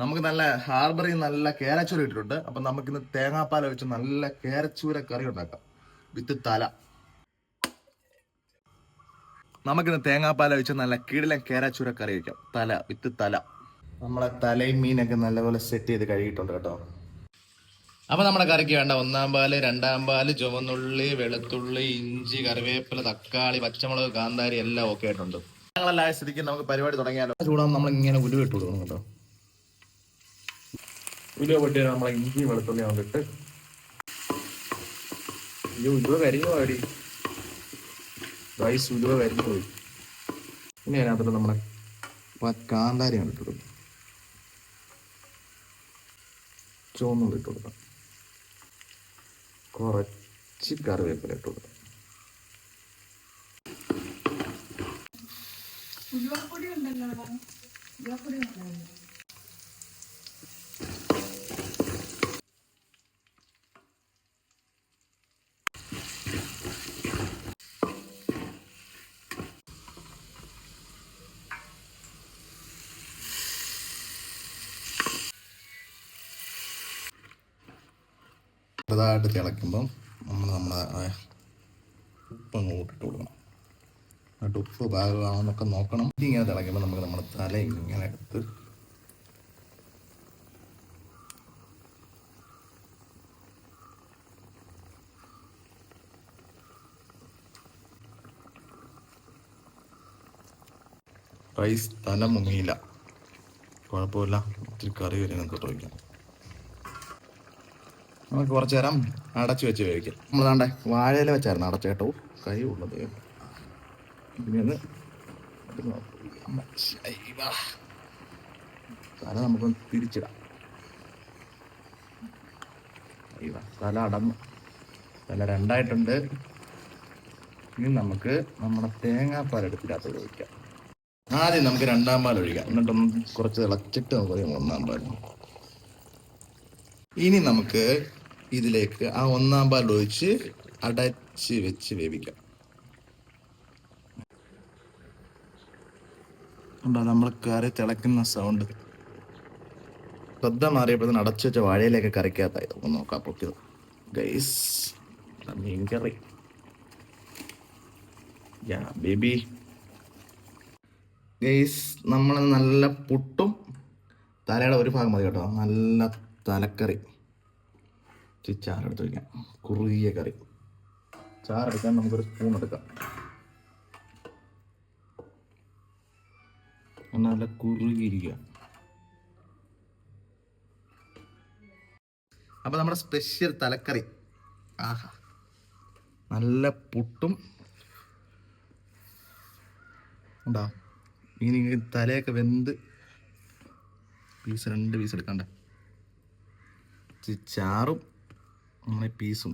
നമുക്ക് നല്ല ഹാർബറിൽ നല്ല കേരച്ചൂര ഇട്ടിട്ടുണ്ട്. അപ്പൊ നമുക്കിന്ന് തേങ്ങാപ്പാൽ വെച്ച് നല്ല കേരച്ചൂര കറി ഉണ്ടാക്കാം വിത്ത് തല. നമുക്കിന്ന് തേങ്ങാപ്പാൽ വെച്ച് നല്ല കിടിലൻ കേരച്ചൂര കറി വയ്ക്കാം. തല വിത്ത് തല. നമ്മളെ തലയും മീനൊക്കെ നല്ലപോലെ സെറ്റ് ചെയ്ത് കഴുകിയിട്ടുണ്ട് കേട്ടോ. അപ്പൊ നമ്മുടെ കറിക്ക് വേണ്ട 1-ാം പാല്, 2-ാം പാല്, ചുവന്നുള്ളി, വെളുത്തുള്ളി, ഇഞ്ചി, കറിവേപ്പില, തക്കാളി, പച്ചമുളക്, കാന്താരി എല്ലാം ഓക്കെ ആയിട്ടുണ്ട്. ഞങ്ങളെല്ലാം സ്ഥിതിക്ക് നമുക്ക് പരിപാടി തുടങ്ങിയാലോ. ചൂടാകുമ്പോൾ നമ്മൾ ഇങ്ങനെ ഉലുവ ഇട്ട് കൊടുക്കണം കേട്ടോ. ഉലുവ പൊട്ടി നമ്മളെ ഇഞ്ചി വെളുത്തുള്ളി കൊണ്ടിട്ട് ഉലുവ കരിഞ്ഞു പോയി റൈസ്. ഉലുവ കരിഞ്ഞു പോയി. ഇനി അതിനകത്തോട്ട് നമ്മളെ കാന്താരി ഇട്ട് കൊടുക്കും. ചുവന്നുള്ളി ഇട്ട് കൊടുക്കാം. കുറച്ച് കറിവേപ്പില ഇട്ട് കൊടുക്കാം. ചെറുതായിട്ട് തിളയ്ക്കുമ്പം നമ്മുടെ ഉപ്പ് അങ്ങോട്ട് ഇട്ട് കൊടുക്കണം. എന്നിട്ട് ഉപ്പ് പാകമാണെന്നൊക്കെ നോക്കണം. ഇങ്ങനെ തിളയ്ക്കുമ്പോൾ നമുക്ക് നമ്മുടെ തല ഇങ്ങനെ എടുത്ത് റൈസ് തല മുങ്ങിയില്ല, കുഴപ്പമില്ല. ഒത്തിരി കറി വരുന്നതൊട്ട് വയ്ക്കാം. നമുക്ക് കുറച്ച് നേരം അടച്ചു വെച്ച് വേവിക്കാം. നമ്മളതാണ്ടെ വാഴയില വെച്ചായിരുന്നു അടച്ചു കേട്ടോ. കൈ ഉള്ളത് തല നമുക്കൊന്ന് തിരിച്ചിടാം. തല അടന്നു. തല രണ്ടായിട്ടുണ്ട്. ഇനി നമുക്ക് നമ്മുടെ തേങ്ങാപ്പാൽ എടുത്തിട്ട് ഒഴിക്കാം. ആദ്യം നമുക്ക് 2-ാം പാൽ ഒഴിക്കാം. എന്നിട്ടൊന്ന് കുറച്ച് തിളച്ചിട്ട് നമുക്ക് 1-ാം പാൽ. ഇനി നമുക്ക് ഇതിലേക്ക് ആ 1-ാം പാൽ ഒഴിച്ച് അടച്ച് വെച്ച് വേവിക്കാം. നമ്മൾ കറി തിളക്കുന്ന സൗണ്ട് ശ്രദ്ധ മാറിയപ്പോൾ അടച്ചു വെച്ച വാഴയിലേക്ക് കറിക്കകത്തായി. ഒന്ന് നോക്കാം പൊട്ടിയത് ഗൈസ്. മീൻ കറി ബേബി ഗൈസ്. നമ്മൾ നല്ല പുട്ടും തലയുടെ ഒരു ഭാഗം മതി കേട്ടോ. നല്ല തലക്കറി. ചാറെടുത്ത് വയ്ക്കാം. കുറുകിയ കറി. ചാറെടുക്കാൻ നമുക്കൊരു സ്പൂൺ എടുക്കാം. നല്ല കുറുകിയിരിക്കുക. അപ്പൊ നമ്മുടെ സ്പെഷ്യൽ തലക്കറി. ആഹാ, നല്ല പുട്ടും ഉണ്ടാ. ഇനി തലയൊക്കെ വെന്ത് 2 പീസ് എടുക്കണ്ട. ചാറും അങ്ങനെ പീസും.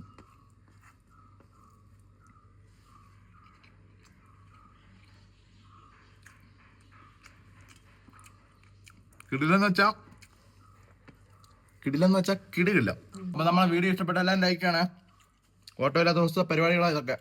കിടിലെന്ന് വെച്ചാൽ കിടിലില്ല. അപ്പൊ നമ്മളെ വീഡിയോ ഇഷ്ടപ്പെട്ട എല്ലാം ലൈക്കാണ്. ഓട്ടോ ഇല്ലാത്ത ദിവസത്തെ പരിപാടികളാണ് ഇതൊക്കെ.